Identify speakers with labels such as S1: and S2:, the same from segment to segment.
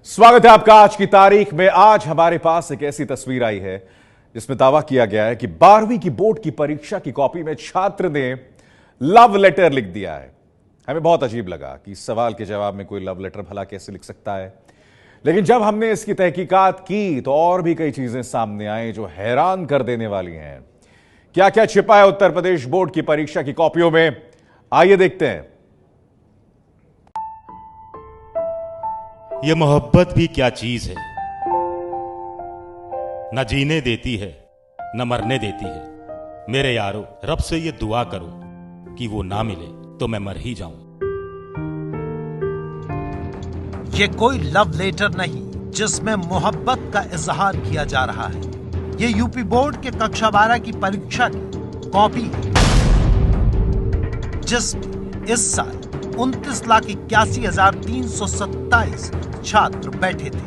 S1: स्वागत है आपका आज की तारीख में। आज हमारे पास एक ऐसी तस्वीर आई है जिसमें दावा किया गया है कि 12वीं की बोर्ड की परीक्षा की कॉपी में छात्र ने लव लेटर लिख दिया है। हमें बहुत अजीब लगा कि इस सवाल के जवाब में कोई लव लेटर भला कैसे लिख सकता है, लेकिन जब हमने इसकी तहकीकात की तो और भी कई चीजें सामने आई जो हैरान कर देने वाली हैं। क्या क्या छिपा है उत्तर प्रदेश बोर्ड की परीक्षा की कॉपियों में, आइए देखते हैं।
S2: ये मोहब्बत भी क्या चीज है, न जीने देती है न मरने देती है। मेरे यारो, रब से ये दुआ करो कि वो ना मिले तो मैं मर ही जाऊं।
S3: ये कोई लव लेटर नहीं जिसमें मोहब्बत का इजहार किया जा रहा है। ये यूपी बोर्ड के कक्षा 12 की परीक्षा की कॉपी है जिसमें इस साल 29,81,327 छात्र बैठे थे।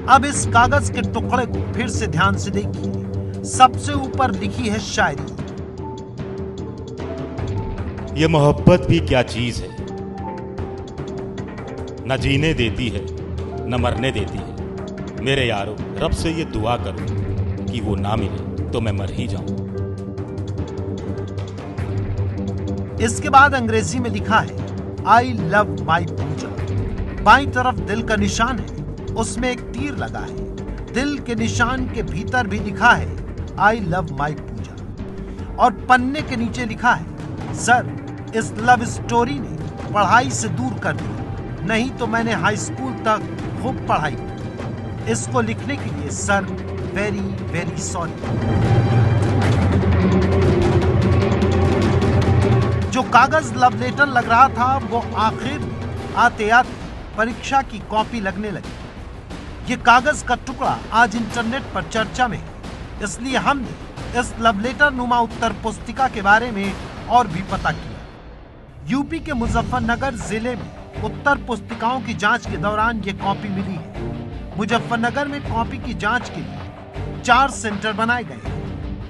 S3: अब इस कागज के टुकड़े को फिर से ध्यान से देखिए। सबसे ऊपर लिखी है शायरी।
S2: ये मोहब्बत भी क्या चीज है, न जीने देती है न मरने देती है। मेरे यारो, रब से ये दुआ करो कि वो ना मिले तो मैं मर ही जाऊं।
S3: इसके बाद अंग्रेजी में लिखा है आई लव माई पूजा। बाईं तरफ दिल का निशान है, उसमें एक तीर लगा है। दिल के निशान के भीतर भी लिखा है आई लव माई पूजा। और पन्ने के नीचे लिखा है सर, इस लव स्टोरी ने पढ़ाई से दूर कर दिया, नहीं तो मैंने हाई स्कूल तक खूब पढ़ाई की। इसको लिखने के लिए सर वेरी वेरी सॉरी। जो कागज लव लेटर लग रहा था वो आखिर में आते आते परीक्षा की कॉपी लगने लगी। ये कागज का टुकड़ा आज इंटरनेट पर चर्चा में है, इसलिए हमने इस लव लेटर नुमा उत्तर पुस्तिका के बारे में और भी पता किया। यूपी के मुजफ्फरनगर जिले में उत्तर पुस्तिकाओं की जांच के दौरान ये कॉपी मिली है। मुजफ्फरनगर में कॉपी की जांच के लिए 4 सेंटर बनाए गए हैं।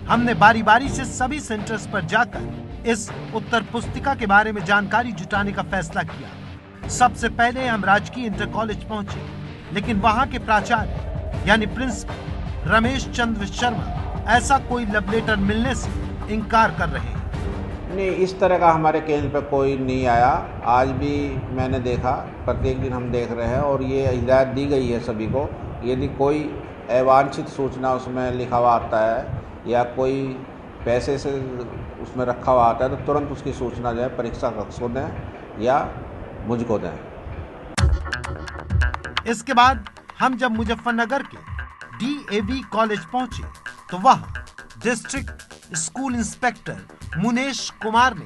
S3: हमने बारी बारी से सभी सेंटर्स पर जाकर इस उत्तर पुस्तिका के बारे में जानकारी जुटाने का फैसला किया। सबसे पहले हम राजकीय इंटर कॉलेज पहुंचे, लेकिन वहां के प्राचार्य यानी प्रिंसिपल रमेश चंद्र शर्मा ऐसा कोई लव लेटर मिलने से इनकार कर रहे हैं।
S4: नहीं, इस तरह का हमारे केंद्र पर कोई नहीं आया। आज भी मैंने देखा, प्रत्येक दिन हम देख रहे हैं और ये हिदायत दी गई है सभी को, यदि कोई अवांछित सूचना उसमें लिखा हुआ आता है या कोई पैसे से उसमें रखा हुआ आता है तो तुरंत उसकी सूचना जो है परीक्षा कक्ष को दें या मुझको दें।
S3: इसके बाद हम जब मुजफ्फरनगर के DAV कॉलेज पहुंचे तो वहां district school inspector Munesh Kumar ने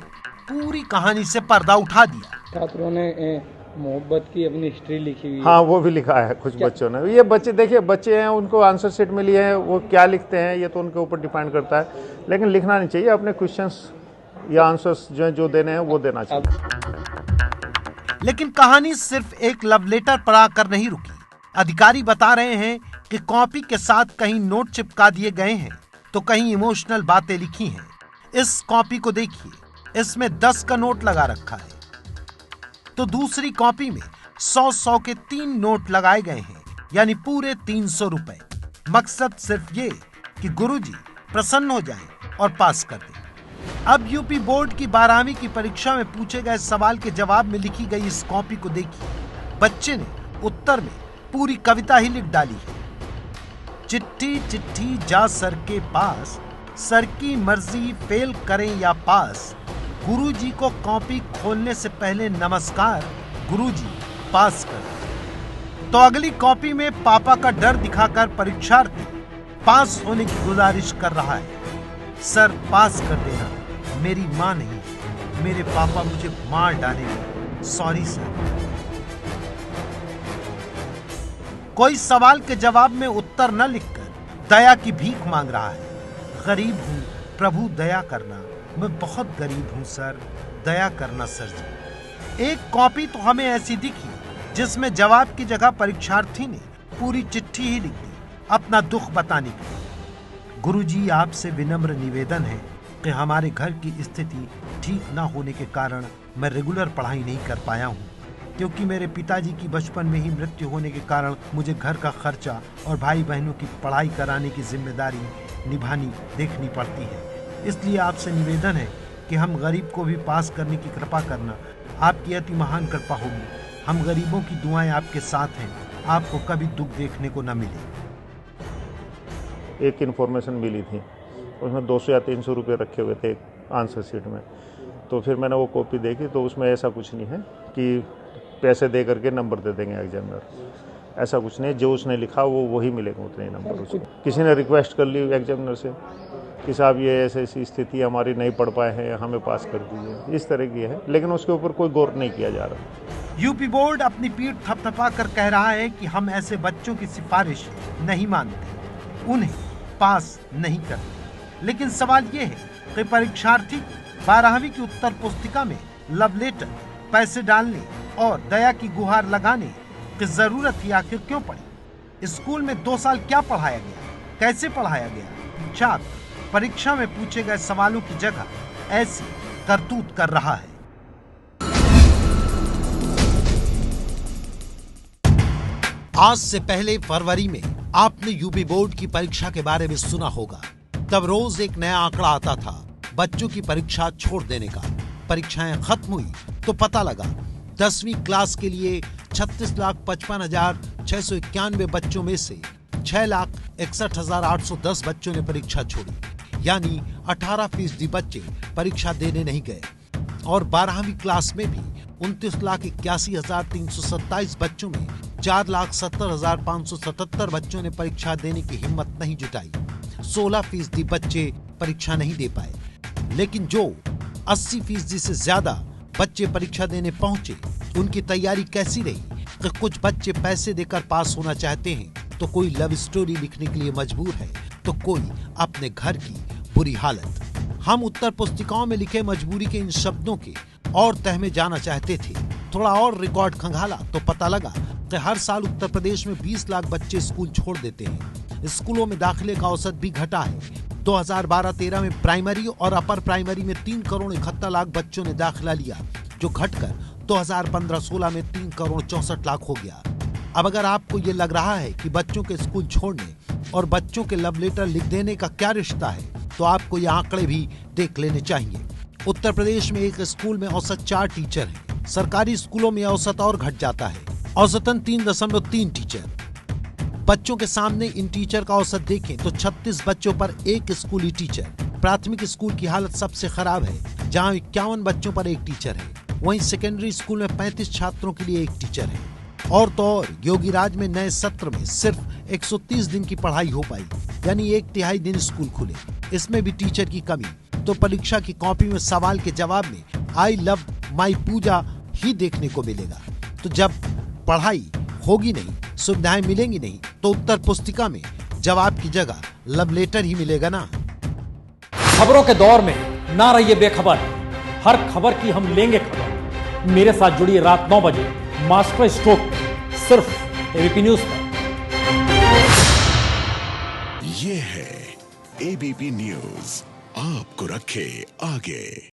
S3: पूरी कहानी से पर्दा उठा दिया।
S5: छात्रों ने मोहब्बत की अपनी हिस्ट्री लिखी हुई है।
S6: हाँ, वो भी लिखा है कुछ बच्चों ने। ये बच्चे देखिए, बच्चे हैं, उनको आंसर शीट मिली है, वो क्या लिखते हैं ये तो उनके ऊपर डिपेंड करता है, लेकिन लिखना नहीं चाहिए। अपने क्वेश्चंस या आंसर्स जो देने हैं वो देना चाहिए।
S3: लेकिन कहानी सिर्फ एक लव लेटर पर आकर नहीं रुकी। अधिकारी बता रहे हैं कि कॉपी के साथ कहीं नोट चिपका दिए गए हैं तो कहीं इमोशनल बातें लिखी हैं। इस कॉपी को देखिए, इसमें 10 का नोट लगा रखा है, तो दूसरी कॉपी में 100 के 3 नोट लगाए गए हैं, यानी पूरे 300 रुपए। मकसद सिर्फ ये कि गुरुजी प्रसन्न हो जाएं और पास कर दें। अब यूपी बोर्ड की 12वीं की परीक्षा में पूछे गए सवाल के जवाब में लिखी गई इस कॉपी को देखिए। बच्चे ने उत्तर में पूरी कविता ही लिख डाली है। चिट्ठी चिट्ठी जा सर के पास, सर की मर्जी फेल करें या पास। गुरुजी को कॉपी खोलने से पहले नमस्कार, गुरुजी पास कर। तो अगली कॉपी में पापा का डर दिखाकर परीक्षार्थी पास होने की गुजारिश कर रहा है। सर पास कर देना, मेरी माँ नहीं, मेरे पापा मुझे मार डालेंगे, सॉरी सर। कोई सवाल के जवाब में उत्तर न लिखकर दया की भीख मांग रहा है। गरीब हूँ, प्रभु दया करना, मैं बहुत गरीब हूँ सर, दया करना सर जी। एक कॉपी तो हमें ऐसी दिखी जिसमें जवाब की जगह परीक्षार्थी ने पूरी चिट्ठी ही लिख दी अपना दुख बताने के लिए। गुरुजी, आपसे विनम्र निवेदन है कि हमारे घर की स्थिति ठीक न होने के कारण मैं रेगुलर पढ़ाई नहीं कर पाया हूँ। क्योंकि मेरे पिताजी की बचपन में ही मृत्यु होने के कारण मुझे घर का खर्चा और भाई बहनों की पढ़ाई कराने की जिम्मेदारी देखनी पड़ती है। इसलिए आपसे निवेदन है कि हम गरीब को भी पास करने की कृपा करना। आपकी अति महान कृपा होगी। हम गरीबों की दुआएं आपके साथ हैं। आपको कभी दुख देखने को न मिले।
S6: एक इन्फॉर्मेशन मिली थी, उसमें 200 या 300 रुपये रखे हुए थे आंसर शीट में। तो फिर मैंने वो कॉपी देखी, तो उसमें ऐसा कुछ नहीं है कि पैसे दे करके नंबर दे देंगे एग्जामिनर, ऐसा कुछ नहीं। जो उसने लिखा वो वही मिलेगा, उतने नंबर उसको। किसी ने रिक्वेस्ट कर ली एग्जामिनर से कि साहब ये ऐसी स्थिति हमारी, नहीं पढ़ पाए हैं, हमें पास कर दीजिए, इस तरह की है, लेकिन उसके ऊपर कोई गौर नहीं किया जा रहा।
S3: यूपी बोर्ड अपनी पीठ थपथपा कर कह रहा है कि हम ऐसे बच्चों की सिफारिश नहीं मानते, उन्हें पास नहीं करते। लेकिन सवाल ये है कि परीक्षार्थी 12वीं की उत्तर पुस्तिका में लव लेटर, पैसे डालने और दया की गुहार लगाने की जरूरत ही आखिर क्यों पड़ी? स्कूल में 2 साल क्या पढ़ाया गया, कैसे पढ़ाया गया? छात्र परीक्षा में पूछे गए सवालों की जगह ऐसी करतूत कर रहा है। आज से पहले फरवरी में आपने यूपी बोर्ड की परीक्षा के बारे में सुना होगा। तब रोज एक नया आंकड़ा आता था बच्चों की परीक्षा छोड़ देने का। परीक्षाएं खत्म हुई तो पता लगा 10वीं क्लास के लिए 36,55,691 बच्चों में से 6,61,810 बच्चों ने परीक्षा छोड़ी, यानी 18% बच्चे परीक्षा देने नहीं गए। और 12वीं क्लास में भी 29,81,327 बच्चों में 4,70,577 बच्चों ने परीक्षा देने की हिम्मत नहीं जुटाई। 16% बच्चे परीक्षा नहीं दे पाए। लेकिन जो 80% से ज्यादा बच्चे परीक्षा देने पहुंचे, उनकी तैयारी कैसी रही कि कुछ बच्चे पैसे देकर पास होना चाहते हैं, तो कोई लव स्टोरी लिखने के लिए मजबूर है, तो कोई अपने घर की बुरी हालत। हम उत्तर पुस्तिकाओं में लिखे मजबूरी के इन शब्दों के और तह में जाना चाहते थे। थोड़ा और रिकॉर्ड खंगाला तो पता लगा कि हर साल उत्तर प्रदेश में 20 लाख बच्चे स्कूल छोड़ देते हैं। स्कूलों में दाखिले का औसत भी घटा है। 2012-13 में प्राइमरी और अपर प्राइमरी में 3,71,00,000 बच्चों ने दाखिला लिया, जो घटकर 2015-16 में 3,64,00,000 हो गया। अब अगर आपको ये लग रहा है कि बच्चों के स्कूल छोड़ने और बच्चों के लव लेटर लिख देने का क्या रिश्ता है, तो आपको ये आंकड़े भी देख लेने चाहिए। उत्तर प्रदेश में एक स्कूल में औसत 4 टीचर हैं। सरकारी स्कूलों में औसत और घट जाता है, औसतन 3.3 टीचर। बच्चों के सामने इन टीचर का औसत देखें तो 36 बच्चों पर एक स्कूली टीचर। प्राथमिक स्कूल की हालत सबसे खराब है, जहां 51 बच्चों पर एक टीचर है। वहीं सेकेंडरी स्कूल में 35 छात्रों के लिए एक टीचर है। और तो और योगी राज में नए सत्र में सिर्फ 130 दिन की पढ़ाई हो पाई, यानी 1/3 दिन स्कूल खुले, इसमें भी टीचर की कमी। तो परीक्षा की कॉपी में सवाल के जवाब में आई लव माई पूजा ही देखने को मिलेगा। तो जब पढ़ाई होगी नहीं, सुविधाएं मिलेंगी नहीं, तो उत्तर पुस्तिका में जवाब की जगह लव लेटर ही मिलेगा ना।
S7: खबरों के दौर में ना रहिए बेखबर, हर खबर की हम लेंगे खबर। मेरे साथ जुड़िए रात 9 बजे मास्टर स्ट्रोक सिर्फ एबीपी न्यूज पर।
S8: ये है एबीपी न्यूज, आपको रखे आगे।